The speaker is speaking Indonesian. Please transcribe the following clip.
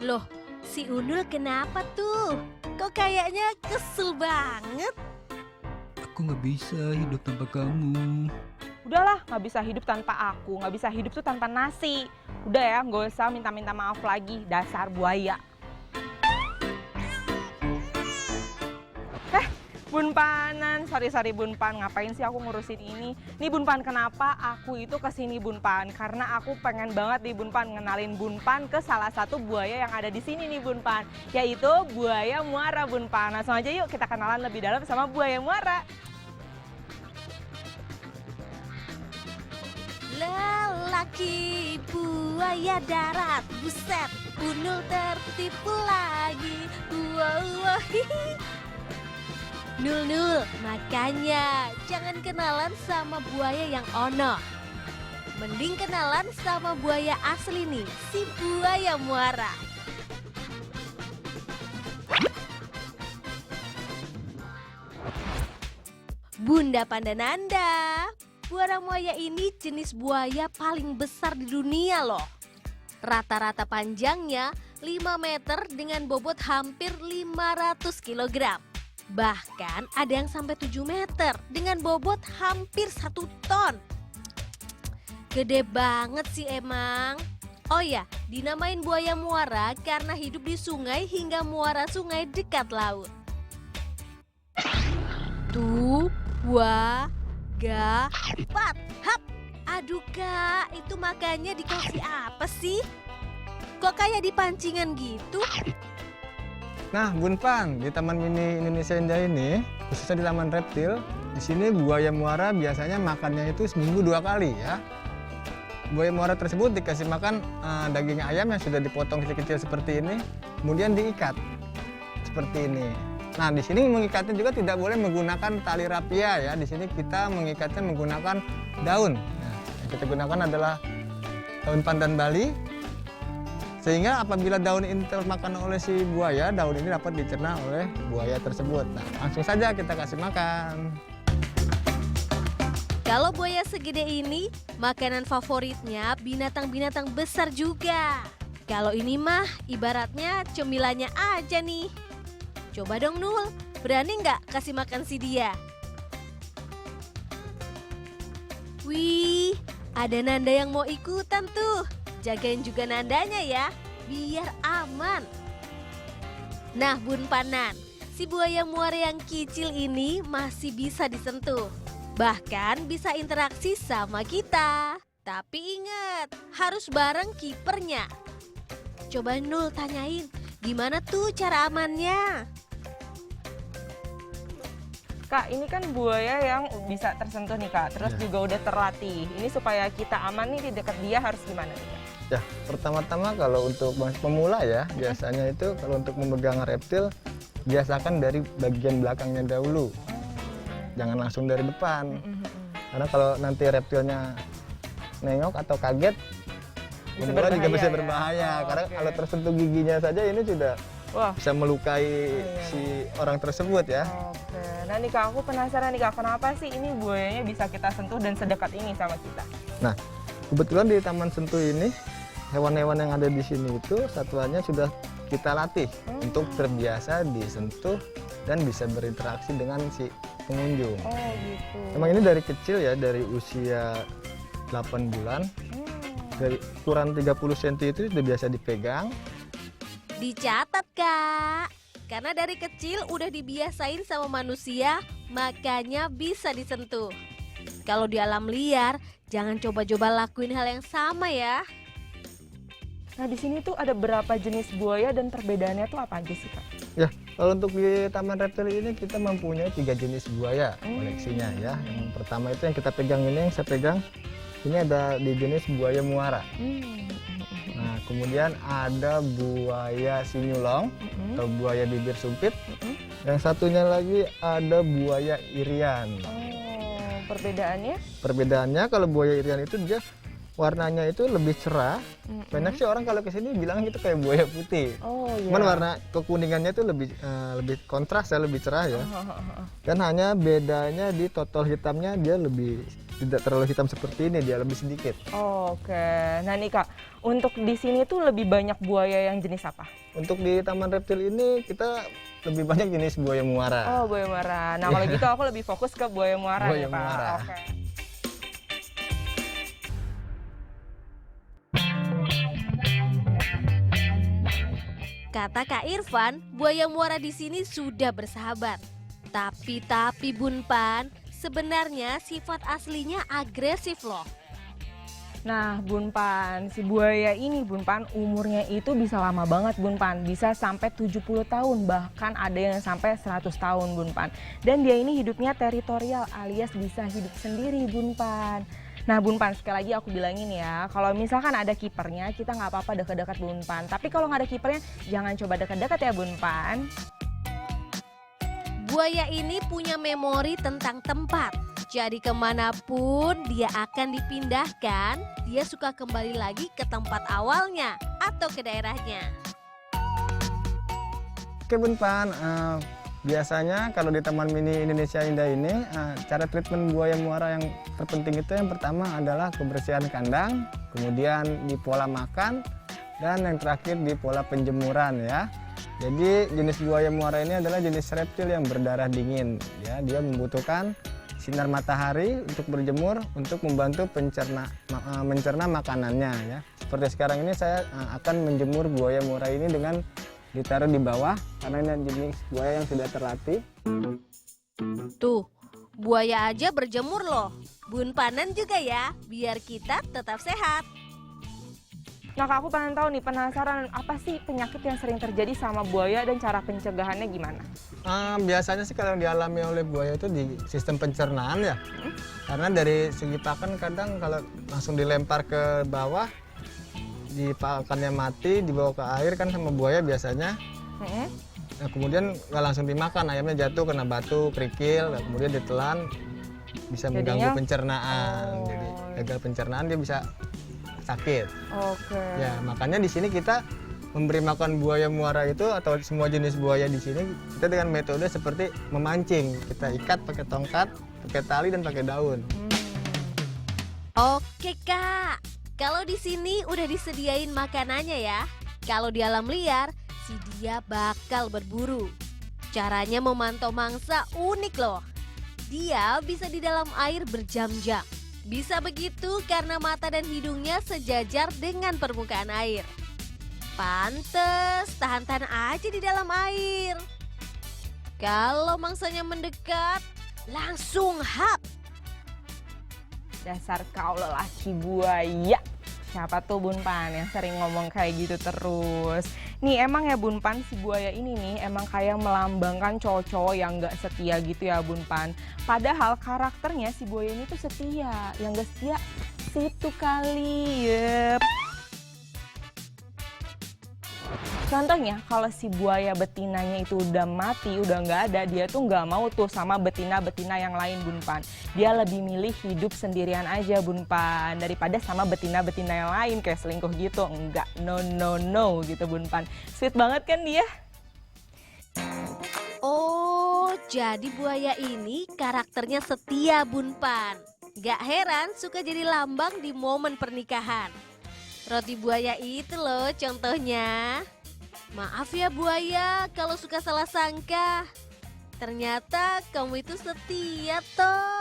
Loh, si Unul kenapa tuh? Kok kayaknya kesel banget? Aku nggak bisa hidup tanpa kamu. Udahlah, nggak bisa hidup tanpa aku, nggak bisa hidup tuh tanpa nasi. Udah ya, nggak usah minta-minta maaf lagi, dasar buaya. Bun Panan, sorry Bun Pan, ngapain sih aku ngurusin ini? Nih Bun Pan, kenapa aku itu kesini Bun Pan? Karena aku pengen banget nih Bun Pan ngenalin Bun Pan ke salah satu buaya yang ada di sini nih Bun Pan, yaitu buaya muara Bun Pan. Langsung aja yuk kita kenalan lebih dalam sama buaya muara. Lelaki buaya darat, buset, Unul tertipu lagi. Wow, hihi. Nul, makanya jangan kenalan sama buaya yang ono. Mending kenalan sama buaya asli nih, si buaya muara. Bunda Pandananda, buaya muara ini jenis buaya paling besar di dunia loh. Rata-rata panjangnya 5 meter dengan bobot hampir 500 kg. Bahkan ada yang sampai 7 meter dengan bobot hampir 1 ton. Gede banget sih emang. Oh ya, dinamain buaya muara karena hidup di sungai hingga muara sungai dekat laut. Tuh, pat, hap. Aduh kak, itu makannya dikasih apa sih? Kok kayak dipancingan gitu? Nah, Bun Pan, di Taman Mini Indonesia Indah ini, khususnya di Taman Reptil, di sini buaya muara biasanya makannya itu seminggu 2 kali ya. Buaya muara tersebut dikasih makan daging ayam yang sudah dipotong kecil-kecil seperti ini, kemudian diikat seperti ini. Nah, di sini mengikatnya juga tidak boleh menggunakan tali rapia ya. Di sini kita mengikatnya menggunakan daun. Nah, yang kita gunakan adalah daun pandan Bali. Sehingga apabila daun ini termakan oleh si buaya, daun ini dapat dicerna oleh buaya tersebut. Nah, langsung saja kita kasih makan. Kalau buaya segede ini, makanan favoritnya binatang-binatang besar juga. Kalau ini mah ibaratnya cemilannya aja nih. Coba dong Nul, berani nggak kasih makan si dia? Wih, ada Nanda yang mau ikutan tuh. Jagain juga Nandanya ya, biar aman. Nah Bun Panan, si buaya muara yang kecil ini masih bisa disentuh. Bahkan bisa interaksi sama kita. Tapi ingat, harus bareng kipernya. Coba Nul tanyain, gimana tuh cara amannya? Kak, ini kan buaya yang bisa tersentuh nih Kak, terus juga udah terlatih. Ini supaya kita aman nih di dekat dia harus gimana nih Kak? Ya, pertama-tama kalau untuk pemula ya, biasanya itu kalau untuk memegang reptil, biasakan dari bagian belakangnya dahulu. Jangan langsung dari depan. Karena kalau nanti reptilnya nengok atau kaget, pemula juga bisa berbahaya. Karena kalau tersentuh giginya saja ini sudah bisa melukai si orang tersebut ya. Oke, nah nih Kak, aku penasaran nih Kak, kenapa sih ini buayanya bisa kita sentuh dan sedekat ini sama kita? Nah, kebetulan di Taman Sentuh ini, hewan-hewan yang ada di sini itu satuannya sudah kita latih untuk terbiasa disentuh dan bisa berinteraksi dengan si pengunjung. Oh gitu. Emang ini dari kecil ya, dari usia 8 bulan, dari ukuran 30 cm itu sudah biasa dipegang. Dicatat Kak, karena dari kecil udah dibiasain sama manusia, makanya bisa disentuh. Kalau di alam liar, jangan coba-coba lakuin hal yang sama ya. Nah di sini tuh ada berapa jenis buaya dan perbedaannya tuh apa aja sih Kak? Ya, kalau untuk di Taman Reptil ini kita mempunyai 3 jenis buaya koleksinya ya. Yang pertama itu yang kita pegang ini, yang saya pegang, ini ada di jenis buaya muara. Nah, kemudian ada buaya sinyulong atau buaya bibir sumpit. Yang satunya lagi ada buaya irian. Oh, perbedaannya? Perbedaannya kalau buaya irian itu dia warnanya itu lebih cerah. Banyak sih orang kalau kesini bilang itu kayak buaya putih. Oh iya. Cuman warna kekuningannya itu lebih kontras ya, lebih cerah ya. Dan hanya bedanya di totol hitamnya, dia lebih tidak terlalu hitam seperti ini, dia lebih sedikit. Oke. Nah nih Kak, untuk di sini tuh lebih banyak buaya yang jenis apa? Untuk di Taman Reptil ini kita lebih banyak jenis buaya muara. Oh, buaya muara. Nah, kalau gitu aku lebih fokus ke buaya muara Buaya nih, Pak. muara. Oke. Kata Kak Irfan, buaya muara di sini sudah bersahabat. Tapi Bun Pan, sebenarnya sifat aslinya agresif loh. Nah, Bun Pan, si buaya ini Bun Pan umurnya itu bisa lama banget Bun Pan, bisa sampai 70 tahun, bahkan ada yang sampai 100 tahun Bun Pan. Dan dia ini hidupnya teritorial alias bisa hidup sendiri Bun Pan. Nah Bun Pan, sekali lagi aku bilangin ya, kalau misalkan ada kipernya kita nggak apa-apa dekat-dekat Bun Pan. Tapi kalau nggak ada kipernya jangan coba dekat-dekat ya Bun Pan. Buaya ini punya memori tentang tempat. Jadi kemanapun dia akan dipindahkan, dia suka kembali lagi ke tempat awalnya atau ke daerahnya. Oke Bun Pan, biasanya kalau di Taman Mini Indonesia Indah ini, cara treatment buaya muara yang terpenting itu yang pertama adalah kebersihan kandang, kemudian di pola makan, dan yang terakhir di pola penjemuran ya. Jadi jenis buaya muara ini adalah jenis reptil yang berdarah dingin. Ya, dia membutuhkan sinar matahari untuk berjemur untuk membantu mencerna makanannya ya. Seperti sekarang ini saya akan menjemur buaya muara ini dengan ditaruh di bawah karena ini jenis buaya yang sudah terlatih. Tuh, buaya aja berjemur loh. Bun Panen juga ya, biar kita tetap sehat. Nah Kak, aku pengen tahu nih, penasaran apa sih penyakit yang sering terjadi sama buaya dan cara pencegahannya gimana? Biasanya sih kalau yang dialami oleh buaya itu di sistem pencernaan ya. Karena dari segi pakan kadang kalau langsung dilempar ke bawah, di pakannya mati, dibawa ke air kan sama buaya biasanya. Nah, kemudian nggak langsung dimakan, ayamnya jatuh kena batu, kerikil, kemudian ditelan, bisa mengganggu pencernaan. Jadi gagal pencernaan dia bisa sakit. Oke. Ya, makanya di sini kita memberi makan buaya muara itu atau semua jenis buaya di sini kita dengan metode seperti memancing. Kita ikat pakai tongkat, pakai tali dan pakai daun. Oke Kak, kalau di sini udah disediain makanannya ya. Kalau di alam liar, si dia bakal berburu. Caranya memantau mangsa unik loh. Dia bisa di dalam air berjam-jam. Bisa begitu karena mata dan hidungnya sejajar dengan permukaan air. Pantes, tahan-tahan aja di dalam air. Kalau mangsanya mendekat, langsung hap. Dasar kau lelaki buaya. Siapa tuh Bun Pan yang sering ngomong kayak gitu terus? Nih emang ya Bun Pan, si buaya ini nih emang kayak melambangkan cowok-cowok yang gak setia gitu ya Bun Pan. Padahal karakternya si buaya ini tuh setia. Yang gak setia situ kali. Yep. Contohnya kalau si buaya betinanya itu udah mati, udah nggak ada, dia tuh nggak mau tuh sama betina-betina yang lain Bun Pan. Dia lebih milih hidup sendirian aja Bun Pan daripada sama betina-betina yang lain kayak selingkuh gitu. Enggak, no gitu Bun Pan. Sweet banget kan dia? Oh, jadi buaya ini karakternya setia Bun Pan. Gak heran suka jadi lambang di momen pernikahan. Roti buaya itu loh contohnya. Maaf ya buaya kalau suka salah sangka. Ternyata kamu itu setia toh.